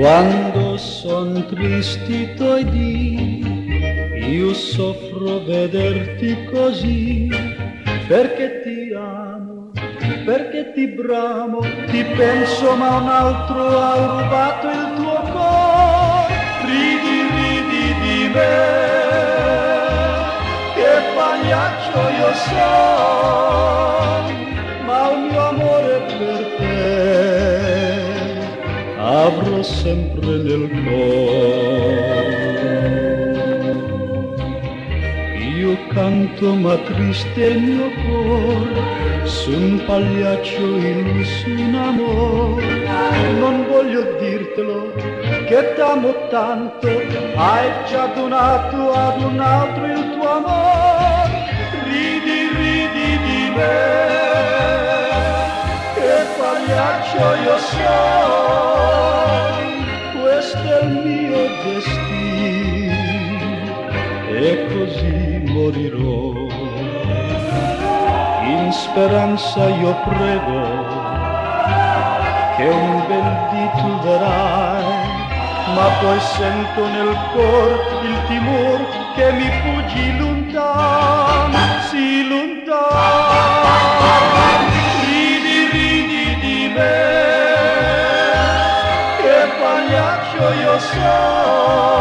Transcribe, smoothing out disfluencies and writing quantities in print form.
Quando son tristito e io soffro vederti così, perché ti amo, perché ti bramo, ti penso ma un altro ha rubato il tuo cuore. Ridi, ridi di me, che pagliaccio io sono, ma il mio amore per te avrò sempre nel cuore. Io canto ma triste il mio cuore, su un pagliaccio illuso in amore. Non voglio dirtelo che t'amo tanto, hai già donato ad un altro il tuo amore. Ridi, ridi di me, che pagliaccio io sono, questo è il mio destino e così morirò. In speranza io prego che un bel dì tu darai, ma poi sento nel cor il timor che mi fuggi lontano, sì lontano. Ridi, ridi di me, che pagliaccio io sono,